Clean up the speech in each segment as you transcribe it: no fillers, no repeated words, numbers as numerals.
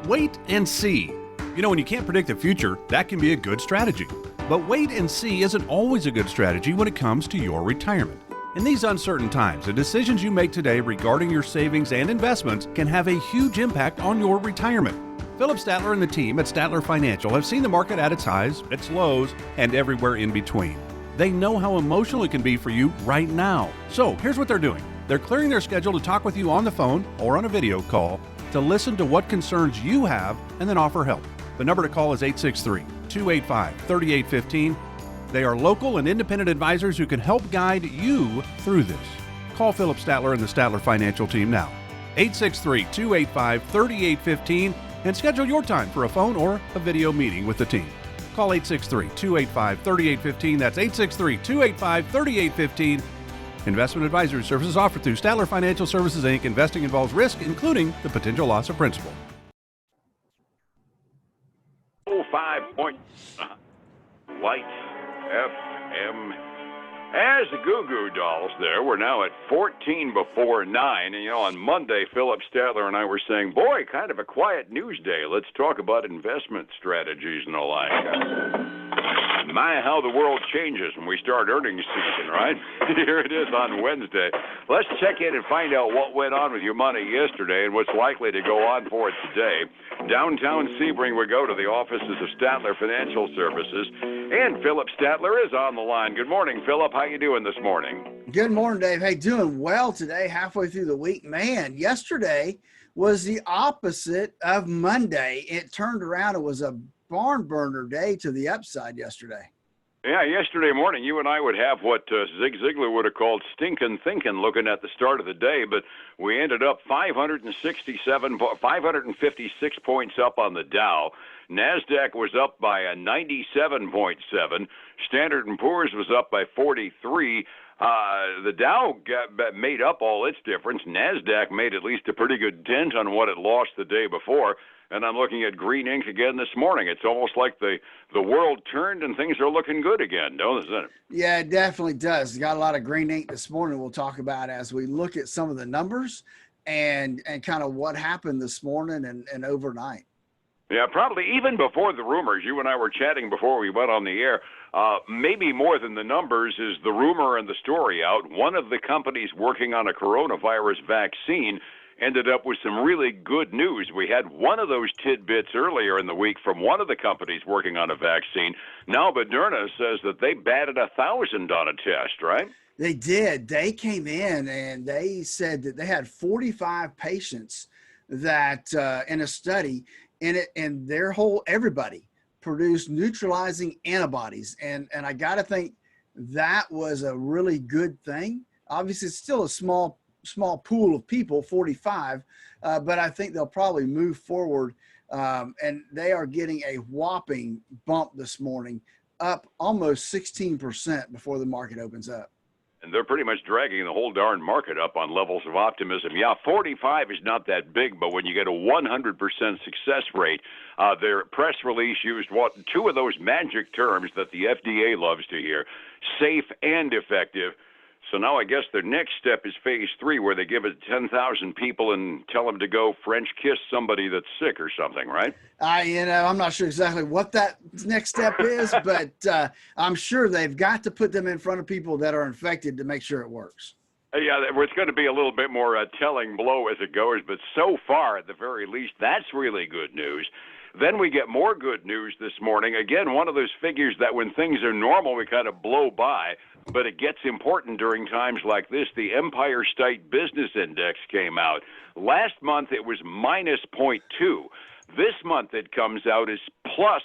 Wait and see. You know, when you can't predict the future, that can be a good strategy. But wait and see isn't always a good strategy when it comes to your retirement. In these uncertain times, the decisions you make today regarding your savings and investments can have a huge impact on your retirement. Phillip Statler and the team at Statler Financial have seen the market at its highs, its lows, and everywhere in between. They know how emotional it can be for you right now. So here's what they're doing. They're clearing their schedule to talk with you on the phone or on a video call to listen to what concerns you have and then offer help. The number to call is 863-285-3815. They are local and independent advisors who can help guide you through this. Call Phillip Statler and the Statler Financial team now. 863-285-3815 and schedule your time for a phone or a video meeting with the team. Call 863-285-3815. That's 863-285-3815. Investment advisory services offered through Statler Financial Services, Inc. Investing involves risk, including the potential loss of principal. 5 point Light FM. As the Goo Goo Dolls there, we're now at 14 before 9. And, you know, on Monday, Phillip Statler and I were saying, boy, kind of a quiet news day. Let's talk about investment strategies and the like. My, how the world changes when we start earnings season, right? Here it is on Wednesday. Let's check in and find out what went on with your money yesterday and what's likely to go on for it today. Downtown Sebring, we go to the offices of Statler Financial Services, and Phillip Statler is on the line. Good morning, Phillip. How you doing this morning? Good morning, Dave. Hey, doing well today, halfway through the week. Man, yesterday was the opposite of Monday. It turned around. It was a barn burner day to the upside yesterday. Yeah, yesterday morning, you and I would have what Zig Ziglar would have called stinking thinking looking at the start of the day, but we ended up 556 points up on the Dow. NASDAQ was up by a 97.7. Standard & Poor's was up by 43. The Dow made up all its difference. NASDAQ made at least a pretty good dent on what it lost the day before. And I'm looking at green ink again this morning. It's almost like the world turned and things are looking good again, doesn't it? Yeah, it definitely does. Got a lot of green ink this morning we'll talk about as we look at some of the numbers and kind of what happened this morning and overnight. Yeah, probably even before the rumors. You and I were chatting before we went on the air. Maybe more than the numbers is the rumor and the story out. One of the companies working on a coronavirus vaccine ended up with some really good news. We had one of those tidbits earlier in the week from one of the companies working on a vaccine. Now Moderna says that they batted 1,000 on a test, right? They did. They came in and they said that they had 45 patients that in a study and everybody produced neutralizing antibodies. And I got to think that was a really good thing. Obviously, it's still a small pool of people, 45, but I think they'll probably move forward. And they are getting a whopping bump this morning, up almost 16% before the market opens up. And they're pretty much dragging the whole darn market up on levels of optimism. Yeah, 45 is not that big, but when you get a 100% success rate, their press release used two of those magic terms that the FDA loves to hear, safe and effective. So now I guess their next step is phase 3, where they give it 10,000 people and tell them to go French kiss somebody that's sick or something, right? I'm not sure exactly what that next step is, but I'm sure they've got to put them in front of people that are infected to make sure it works. Yeah, it's going to be a little bit more telling blow as it goes, but so far, at the very least, that's really good news. Then we get more good news this morning. Again, one of those figures that when things are normal, we kind of blow by, but it gets important during times like this. The Empire State Business Index came out. Last month, it was minus 0.2. This month, it comes out as plus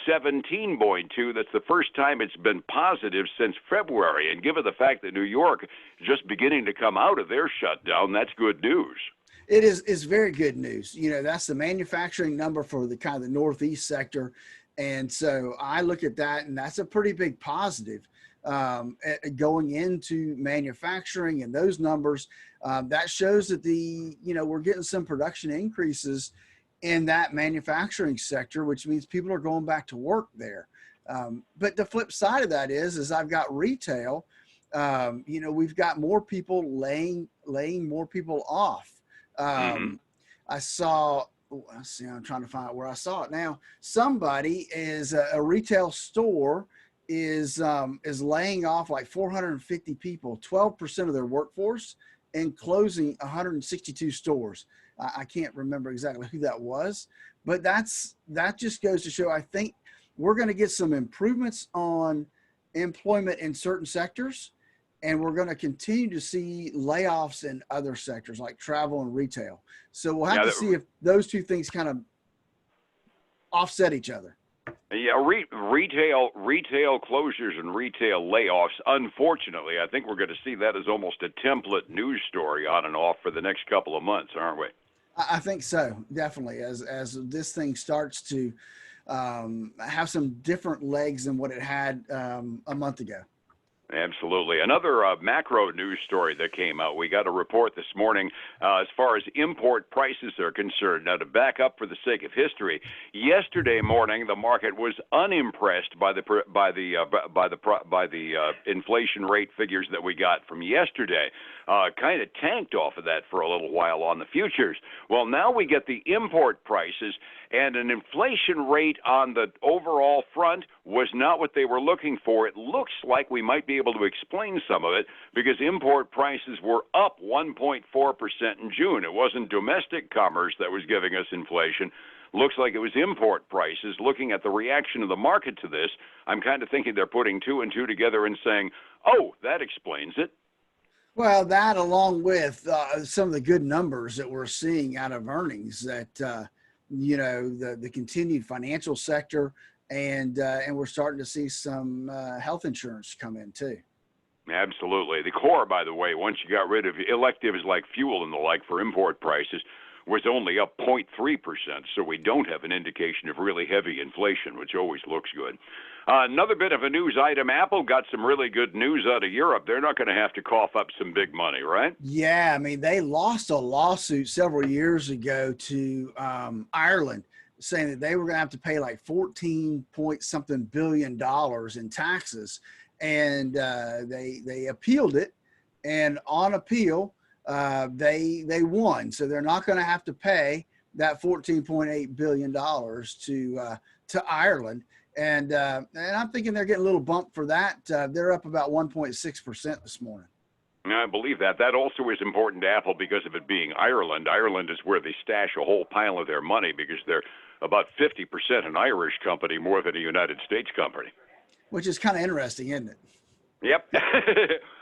17.2. That's the first time it's been positive since February. And given the fact that New York is just beginning to come out of their shutdown, that's good news. It is very good news. You know, that's the manufacturing number for the kind of the Northeast sector. And so I look at that, and that's a pretty big positive going into manufacturing and those numbers. That shows that we're getting some production increases in that manufacturing sector, which means people are going back to work there. But the flip side of that is I've got retail. We've got more people laying more people off. I saw let's see, I'm trying to find out where I saw it now. Somebody is a retail store is laying off like 450 people, 12% of their workforce, and closing 162 stores. I can't remember exactly who that was, but that just goes to show, I think we're going to get some improvements on employment in certain sectors, and we're going to continue to see layoffs in other sectors like travel and retail. So we'll have to see if those two things kind of offset each other. Yeah, retail closures and retail layoffs. Unfortunately, I think we're going to see that as almost a template news story on and off for the next couple of months, aren't we? I think so, definitely. As this thing starts to have some different legs than what it had a month ago. Absolutely. Another macro news story that came out. We got a report this morning as far as import prices are concerned. Now, to back up for the sake of history, yesterday morning the market was unimpressed by the inflation rate figures that we got from yesterday. Kind of tanked off of that for a little while on the futures. Well, now we get the import prices, and an inflation rate on the overall front was not what they were looking for. It looks like we might be able to explain some of it because import prices were up 1.4% in June. It wasn't domestic commerce that was giving us inflation. Looks like it was import prices. Looking at the reaction of the market to this, I'm kind of thinking they're putting two and two together and saying, oh, that explains it. Well, that along with some of the good numbers that we're seeing out of earnings that, the continued financial sector and we're starting to see some health insurance come in too. Absolutely. The core, by the way, once you got rid of electives like fuel and the like for import prices, was only up 0.3%, so we don't have an indication of really heavy inflation, which always looks good. Another bit of a news item, Apple got some really good news out of Europe. They're not going to have to cough up some big money, right? Yeah, I mean, they lost a lawsuit several years ago to Ireland, saying that they were going to have to pay like 14 point something billion dollars in taxes, and they appealed it, and on appeal, they won. So they're not going to have to pay that $14.8 billion to Ireland. And I'm thinking they're getting a little bump for that. They're up about 1.6% this morning. I believe that. That also is important to Apple because of it being Ireland. Ireland is where they stash a whole pile of their money because they're about 50% an Irish company more than a United States company. Which is kind of interesting, isn't it? Yep.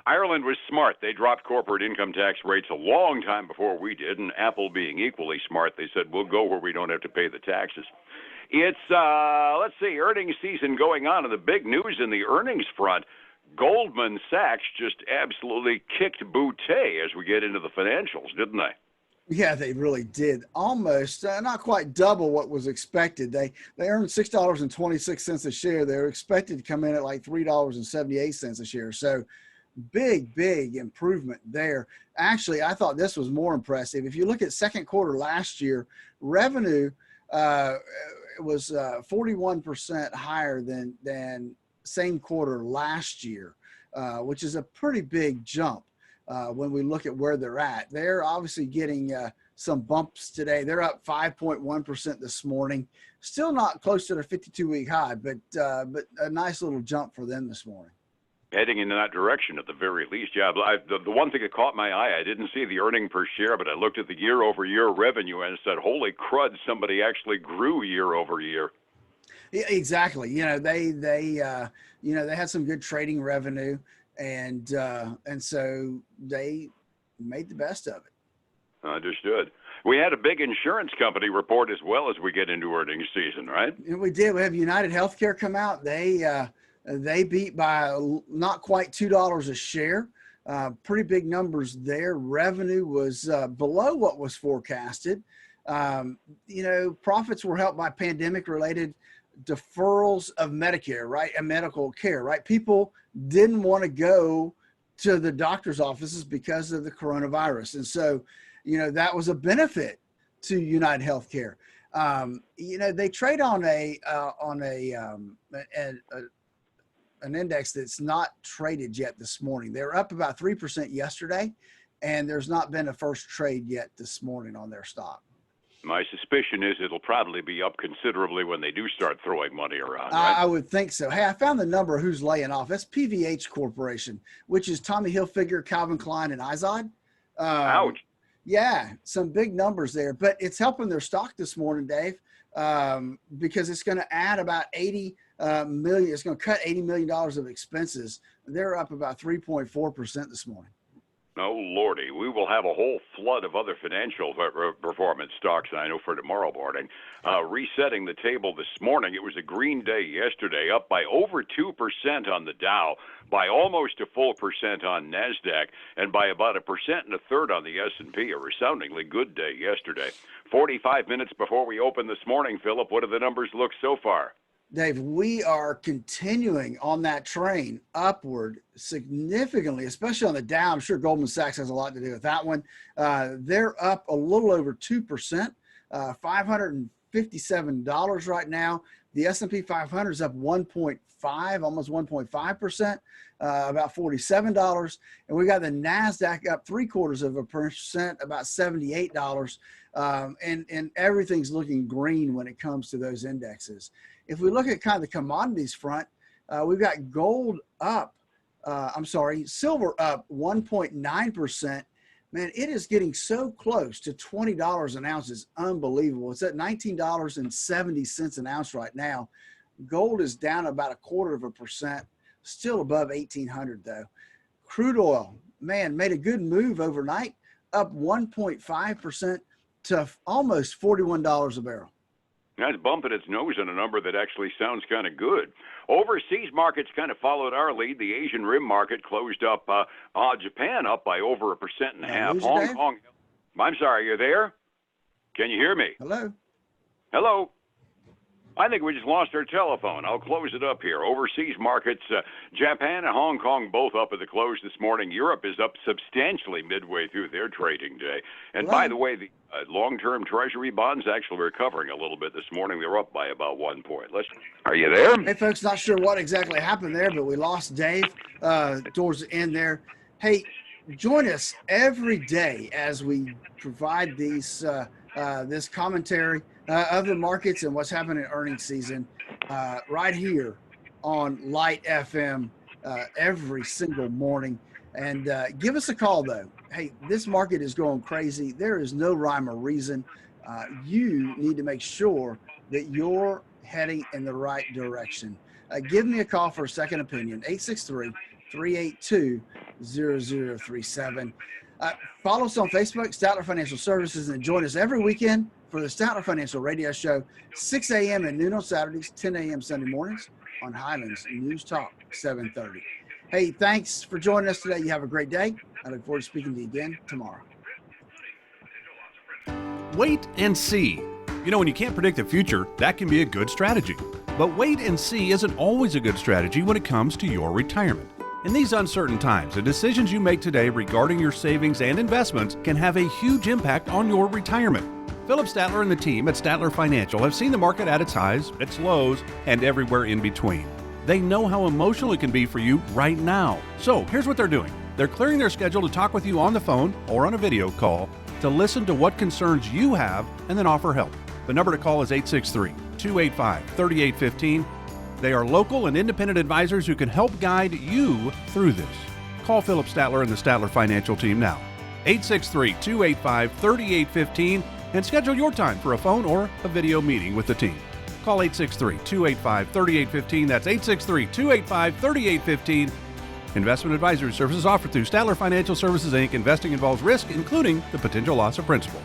Ireland was smart. They dropped corporate income tax rates a long time before we did, and Apple being equally smart, they said, we'll go where we don't have to pay the taxes. It's, let's see, earnings season going on, and the big news in the earnings front, Goldman Sachs just absolutely kicked booty as we get into the financials, didn't they? Yeah, they really did. Almost, not quite double what was expected. They earned $6.26 a share. They were expected to come in at like $3.78 a share. So big improvement there. Actually, I thought this was more impressive. If you look at second quarter last year, revenue was 41% higher than same quarter last year, which is a pretty big jump. When we look at where they're at, they're obviously getting some bumps today. They're up 5.1% this morning. Still not close to their 52-week high, but a nice little jump for them this morning. Heading in that direction at the very least. Yeah, the one thing that caught my eye, I didn't see the earning per share, but I looked at the year-over-year revenue and said, holy crud, somebody actually grew year-over-year. Yeah, exactly. They had some good trading revenue. And so they made the best of it. Understood. We had a big insurance company report as well as we get into earnings season, right? And we did. We have United Healthcare come out. They beat by not quite $2 a share. Pretty big numbers there. Revenue was below what was forecasted. Profits were helped by pandemic-related deferrals of Medicare, right, and medical care, right? People didn't want to go to the doctor's offices because of the coronavirus, and so that was a benefit to United Healthcare. They trade on an index that's not traded yet this morning. They're up about 3% yesterday, and there's not been a first trade yet this morning on their stock. My suspicion is it'll probably be up considerably when they do start throwing money around, I right? would think so. Hey, I found the number of who's laying off. That's PVH Corporation, which is Tommy Hilfiger, Calvin Klein, and Izod. Ouch. Yeah, some big numbers there, but it's helping their stock this morning, Dave, because it's going to add about 80 million. It's going to cut $80 million of expenses. They're up about 3.4% this morning. Oh, Lordy, we will have a whole flood of other financial performance stocks, I know, for tomorrow morning. Resetting the table this morning, it was a green day yesterday, up by over 2% on the Dow, by almost a full percent on NASDAQ, and by about 1.33% on the S&P. A resoundingly good day yesterday. 45 minutes before we open this morning, Phillip, what do the numbers look so far? Dave, we are continuing on that train upward significantly, especially on the Dow. I'm sure Goldman Sachs has a lot to do with that one. They're up a little over 2%, $557 right now. The S&P 500 is up 1.5, almost 1.5%, about $47. And we got the NASDAQ up 0.75%, about $78. And everything's looking green when it comes to those indexes. If we look at kind of the commodities front, we've got gold up, silver up 1.9%. Man, it is getting so close to $20 an ounce. It's unbelievable. It's at $19.70 an ounce right now. Gold is down about 0.25%, still above 1,800 though. Crude oil, man, made a good move overnight, up 1.5% to almost $41 a barrel. That's bumping its nose on a number that actually sounds kind of good. Overseas markets kind of followed our lead. The Asian Rim market closed up. Japan up by over 1.5%. Hong Kong. I'm sorry, you're there? Can you hear me? Hello? Hello? I think we just lost our telephone. I'll close it up here. Overseas markets, Japan and Hong Kong both up at the close this morning. Europe is up substantially midway through their trading day. And by the way, the long-term Treasury bonds actually recovering a little bit this morning. They were up by about 1 point. Are you there? Hey, folks, not sure what exactly happened there, but we lost Dave towards the end there. Hey, join us every day as we provide these this commentary of the markets and what's happening in earnings season right here on Light FM every single morning. And give us a call, though. Hey, this market is going crazy. There is no rhyme or reason. You need to make sure that you're heading in the right direction. Give me a call for a second opinion, 863-382-0037. Follow us on Facebook, Statler Financial Services, and join us every weekend for the Statler Financial Radio Show, 6 a.m. and noon on Saturdays, 10 a.m. Sunday mornings on Highlands News Talk 730. Hey, thanks for joining us today. You have a great day. I look forward to speaking to you again tomorrow. Wait and see. You know, when you can't predict the future, that can be a good strategy. But wait and see isn't always a good strategy when it comes to your retirement. In these uncertain times, the decisions you make today regarding your savings and investments can have a huge impact on your retirement. Phillip Statler and the team at Statler Financial have seen the market at its highs, its lows, and everywhere in between. They know how emotional it can be for you right now. So here's what they're doing. They're clearing their schedule to talk with you on the phone or on a video call to listen to what concerns you have and then offer help. The number to call is 863-285-3815. They are local and independent advisors who can help guide you through this. Call Phillip Statler and the Statler Financial team now. 863-285-3815 and schedule your time for a phone or a video meeting with the team. Call 863-285-3815. That's 863-285-3815. Investment advisory services offered through Statler Financial Services, Inc. Investing involves risk, including the potential loss of principal.